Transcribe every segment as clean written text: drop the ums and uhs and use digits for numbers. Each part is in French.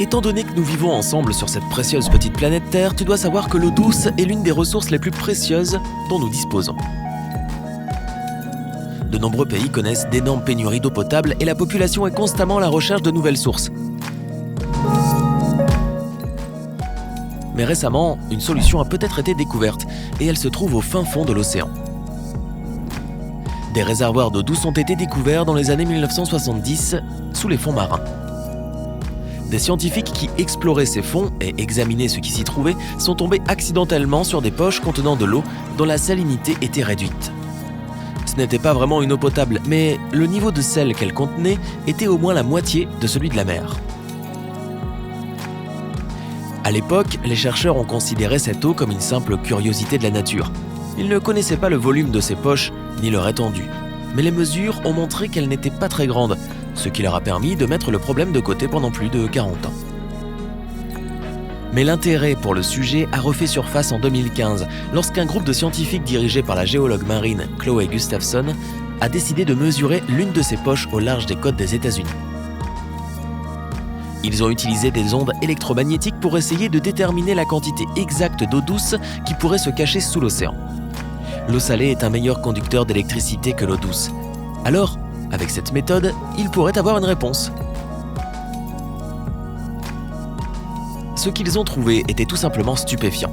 Étant donné que nous vivons ensemble sur cette précieuse petite planète Terre, tu dois savoir que l'eau douce est l'une des ressources les plus précieuses dont nous disposons. De nombreux pays connaissent d'énormes pénuries d'eau potable et la population est constamment à la recherche de nouvelles sources. Mais récemment, une solution a peut-être été découverte et elle se trouve au fin fond de l'océan. Des réservoirs d'eau douce ont été découverts dans les années 1970 sous les fonds marins. Des scientifiques qui exploraient ces fonds et examinaient ce qui s'y trouvait sont tombés accidentellement sur des poches contenant de l'eau dont la salinité était réduite. Ce n'était pas vraiment une eau potable, mais le niveau de sel qu'elle contenait était au moins la moitié de celui de la mer. À l'époque, les chercheurs ont considéré cette eau comme une simple curiosité de la nature. Ils ne connaissaient pas le volume de ces poches, ni leur étendue, mais les mesures ont montré qu'elles n'étaient pas très grandes, ce qui leur a permis de mettre le problème de côté pendant plus de 40 ans. Mais l'intérêt pour le sujet a refait surface en 2015, lorsqu'un groupe de scientifiques dirigé par la géologue marine Chloé Gustafson a décidé de mesurer l'une de ces poches au large des côtes des États-Unis. Ils ont utilisé des ondes électromagnétiques pour essayer de déterminer la quantité exacte d'eau douce qui pourrait se cacher sous l'océan. L'eau salée est un meilleur conducteur d'électricité que l'eau douce. Alors, avec cette méthode, ils pourraient avoir une réponse. Ce qu'ils ont trouvé était tout simplement stupéfiant.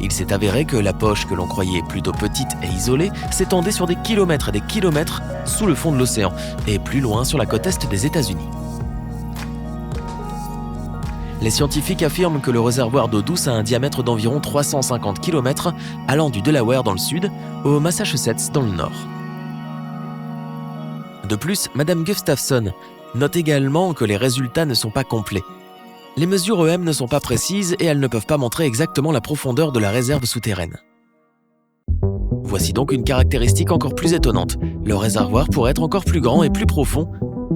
Il s'est avéré que la poche que l'on croyait plutôt petite et isolée s'étendait sur des kilomètres et des kilomètres sous le fond de l'océan et plus loin sur la côte est des États-Unis. Les scientifiques affirment que le réservoir d'eau douce a un diamètre d'environ 350 km allant du Delaware dans le sud au Massachusetts dans le nord. De plus, Madame Gustafson note également que les résultats ne sont pas complets. Les mesures EM ne sont pas précises et elles ne peuvent pas montrer exactement la profondeur de la réserve souterraine. Voici donc une caractéristique encore plus étonnante. Le réservoir pourrait être encore plus grand et plus profond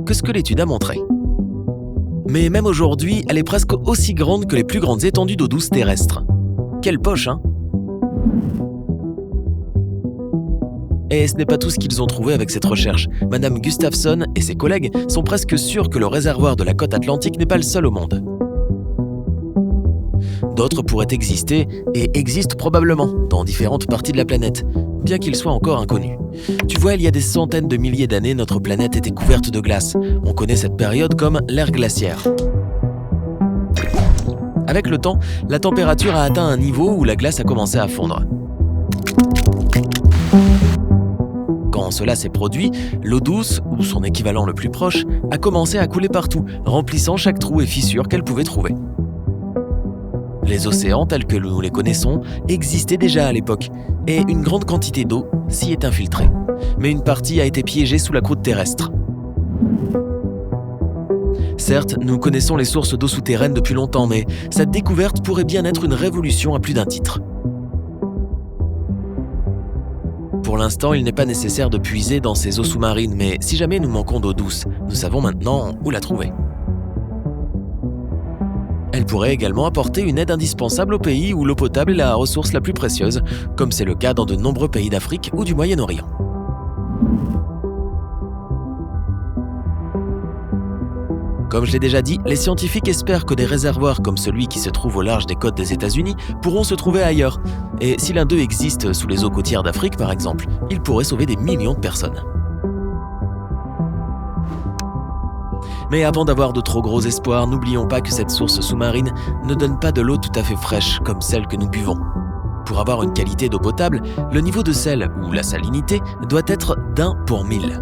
que ce que l'étude a montré. Mais même aujourd'hui, elle est presque aussi grande que les plus grandes étendues d'eau douce terrestres. Quelle poche, hein ? Et ce n'est pas tout ce qu'ils ont trouvé avec cette recherche. Madame Gustafson et ses collègues sont presque sûrs que le réservoir de la côte atlantique n'est pas le seul au monde. D'autres pourraient exister et existent probablement dans différentes parties de la planète, bien qu'ils soient encore inconnus. Tu vois, il y a des centaines de milliers d'années, notre planète était couverte de glace. On connaît cette période comme l'ère glaciaire. Avec le temps, la température a atteint un niveau où la glace a commencé à fondre. Quand cela s'est produit, l'eau douce, ou son équivalent le plus proche, a commencé à couler partout, remplissant chaque trou et fissure qu'elle pouvait trouver. Les océans, tels que nous les connaissons, existaient déjà à l'époque, et une grande quantité d'eau s'y est infiltrée. Mais une partie a été piégée sous la croûte terrestre. Certes, nous connaissons les sources d'eau souterraine depuis longtemps, mais cette découverte pourrait bien être une révolution à plus d'un titre. Pour l'instant, il n'est pas nécessaire de puiser dans ces eaux sous-marines, mais si jamais nous manquons d'eau douce, nous savons maintenant où la trouver. Elle pourrait également apporter une aide indispensable aux pays où l'eau potable est la ressource la plus précieuse, comme c'est le cas dans de nombreux pays d'Afrique ou du Moyen-Orient. Comme je l'ai déjà dit, les scientifiques espèrent que des réservoirs comme celui qui se trouve au large des côtes des États-Unis pourront se trouver ailleurs. Et si l'un d'eux existe sous les eaux côtières d'Afrique, par exemple, il pourrait sauver des millions de personnes. Mais avant d'avoir de trop gros espoirs, n'oublions pas que cette source sous-marine ne donne pas de l'eau tout à fait fraîche comme celle que nous buvons. Pour avoir une qualité d'eau potable, le niveau de sel, ou la salinité, doit être d'1 pour 1000.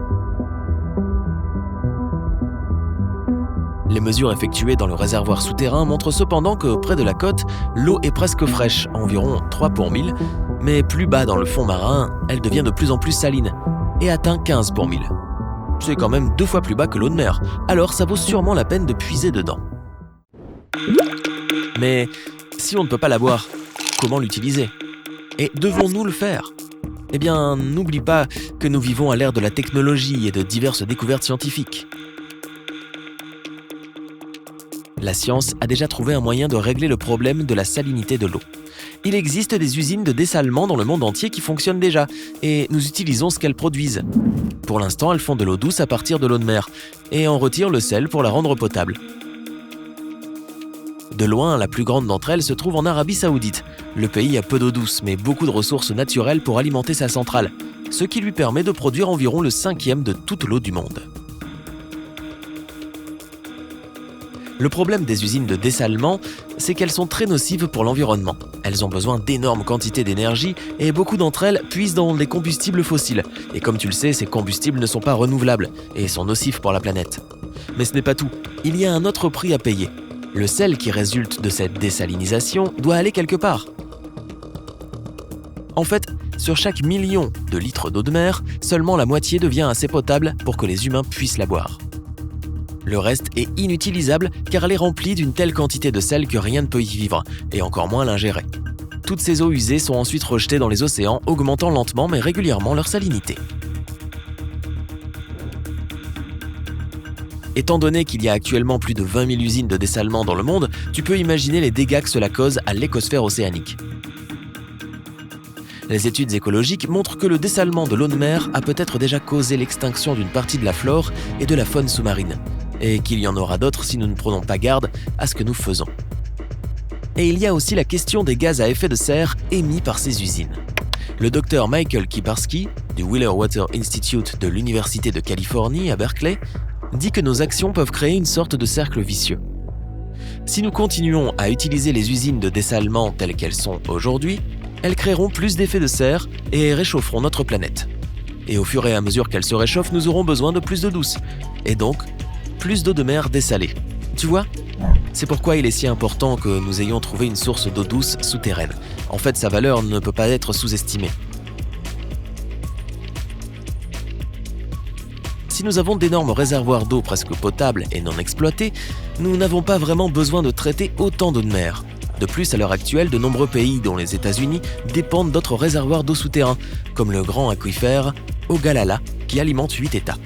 Les mesures effectuées dans le réservoir souterrain montrent cependant que près de la côte, l'eau est presque fraîche, environ 3 pour 1000, mais plus bas dans le fond marin, elle devient de plus en plus saline et atteint 15 pour 1000. C'est quand même 2 fois plus bas que l'eau de mer, alors ça vaut sûrement la peine de puiser dedans. Mais si on ne peut pas la boire, comment l'utiliser ? Et devons-nous le faire ? Eh bien, n'oublie pas que nous vivons à l'ère de la technologie et de diverses découvertes scientifiques. La science a déjà trouvé un moyen de régler le problème de la salinité de l'eau. Il existe des usines de dessalement dans le monde entier qui fonctionnent déjà, et nous utilisons ce qu'elles produisent. Pour l'instant, elles font de l'eau douce à partir de l'eau de mer, et en retirent le sel pour la rendre potable. De loin, la plus grande d'entre elles se trouve en Arabie Saoudite. Le pays a peu d'eau douce, mais beaucoup de ressources naturelles pour alimenter sa centrale, ce qui lui permet de produire environ le 1/5 de toute l'eau du monde. Le problème des usines de dessalement, c'est qu'elles sont très nocives pour l'environnement. Elles ont besoin d'énormes quantités d'énergie et beaucoup d'entre elles puisent dans des combustibles fossiles. Et comme tu le sais, ces combustibles ne sont pas renouvelables et sont nocifs pour la planète. Mais ce n'est pas tout, il y a un autre prix à payer. Le sel qui résulte de cette désalinisation doit aller quelque part. En fait, sur chaque million de litres d'eau de mer, seulement la moitié devient assez potable pour que les humains puissent la boire. Le reste est inutilisable car elle est remplie d'une telle quantité de sel que rien ne peut y vivre, et encore moins l'ingérer. Toutes ces eaux usées sont ensuite rejetées dans les océans, augmentant lentement mais régulièrement leur salinité. Étant donné qu'il y a actuellement plus de 20 000 usines de dessalement dans le monde, tu peux imaginer les dégâts que cela cause à l'écosphère océanique. Les études écologiques montrent que le dessalement de l'eau de mer a peut-être déjà causé l'extinction d'une partie de la flore et de la faune sous-marine, et qu'il y en aura d'autres si nous ne prenons pas garde à ce que nous faisons. Et il y a aussi la question des gaz à effet de serre émis par ces usines. Le docteur Michael Kibarski, du Wheeler Water Institute de l'Université de Californie à Berkeley, dit que nos actions peuvent créer une sorte de cercle vicieux. Si nous continuons à utiliser les usines de dessalement telles qu'elles sont aujourd'hui, elles créeront plus d'effets de serre et réchaufferont notre planète. Et au fur et à mesure qu'elles se réchauffent, nous aurons besoin de plus d'eau douce, et donc plus d'eau de mer dessalée. Tu vois ? C'est pourquoi il est si important que nous ayons trouvé une source d'eau douce souterraine. En fait, sa valeur ne peut pas être sous-estimée. Si nous avons d'énormes réservoirs d'eau presque potables et non exploités, nous n'avons pas vraiment besoin de traiter autant d'eau de mer. De plus, à l'heure actuelle, de nombreux pays, dont les États-Unis, dépendent d'autres réservoirs d'eau souterrains, comme le grand aquifère Ogallala, qui alimente 8 États.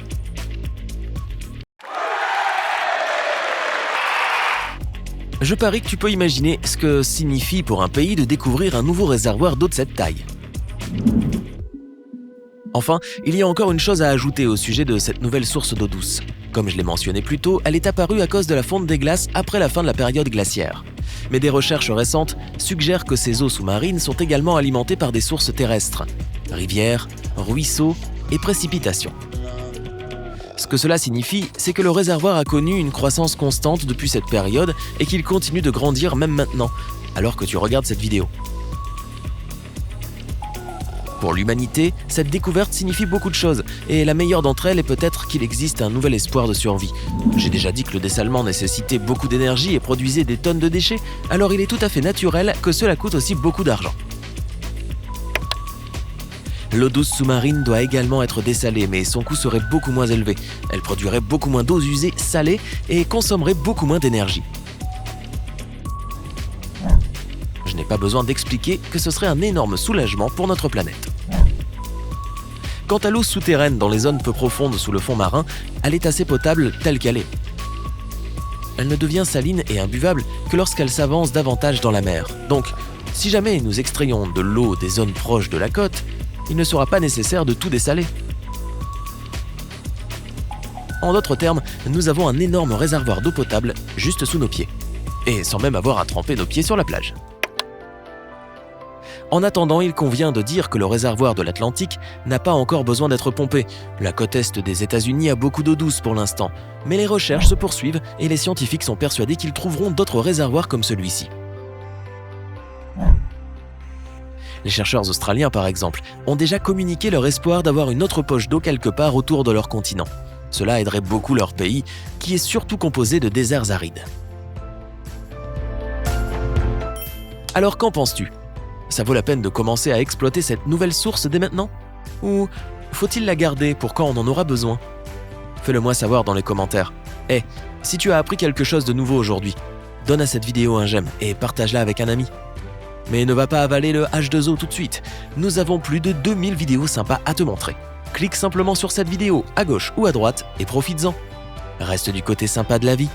Je parie que tu peux imaginer ce que signifie pour un pays de découvrir un nouveau réservoir d'eau de cette taille. Enfin, il y a encore une chose à ajouter au sujet de cette nouvelle source d'eau douce. Comme je l'ai mentionné plus tôt, elle est apparue à cause de la fonte des glaces après la fin de la période glaciaire. Mais des recherches récentes suggèrent que ces eaux sous-marines sont également alimentées par des sources terrestres, rivières, ruisseaux et précipitations. Ce que cela signifie, c'est que le réservoir a connu une croissance constante depuis cette période et qu'il continue de grandir même maintenant, alors que tu regardes cette vidéo. Pour l'humanité, cette découverte signifie beaucoup de choses, et la meilleure d'entre elles est peut-être qu'il existe un nouvel espoir de survie. J'ai déjà dit que le dessalement nécessitait beaucoup d'énergie et produisait des tonnes de déchets, alors il est tout à fait naturel que cela coûte aussi beaucoup d'argent. L'eau douce sous-marine doit également être dessalée, mais son coût serait beaucoup moins élevé. Elle produirait beaucoup moins d'eau usée salée et consommerait beaucoup moins d'énergie. Je n'ai pas besoin d'expliquer que ce serait un énorme soulagement pour notre planète. Quant à l'eau souterraine dans les zones peu profondes sous le fond marin, elle est assez potable telle qu'elle est. Elle ne devient saline et imbuvable que lorsqu'elle s'avance davantage dans la mer. Donc, si jamais nous extrayons de l'eau des zones proches de la côte, il ne sera pas nécessaire de tout dessaler. En d'autres termes, nous avons un énorme réservoir d'eau potable juste sous nos pieds, et sans même avoir à tremper nos pieds sur la plage. En attendant, il convient de dire que le réservoir de l'Atlantique n'a pas encore besoin d'être pompé. La côte est des États-Unis a beaucoup d'eau douce pour l'instant, mais les recherches se poursuivent et les scientifiques sont persuadés qu'ils trouveront d'autres réservoirs comme celui-ci. Les chercheurs australiens, par exemple, ont déjà communiqué leur espoir d'avoir une autre poche d'eau quelque part autour de leur continent. Cela aiderait beaucoup leur pays, qui est surtout composé de déserts arides. Alors qu'en penses-tu ? Ça vaut la peine de commencer à exploiter cette nouvelle source dès maintenant ? Ou faut-il la garder pour quand on en aura besoin ? Fais-le moi savoir dans les commentaires. Et si tu as appris quelque chose de nouveau aujourd'hui, donne à cette vidéo un j'aime et partage-la avec un ami. Mais ne va pas avaler le H2O tout de suite. Nous avons plus de 2000 vidéos sympas à te montrer. Clique simplement sur cette vidéo, à gauche ou à droite, et profites-en. Reste du côté sympa de la vie.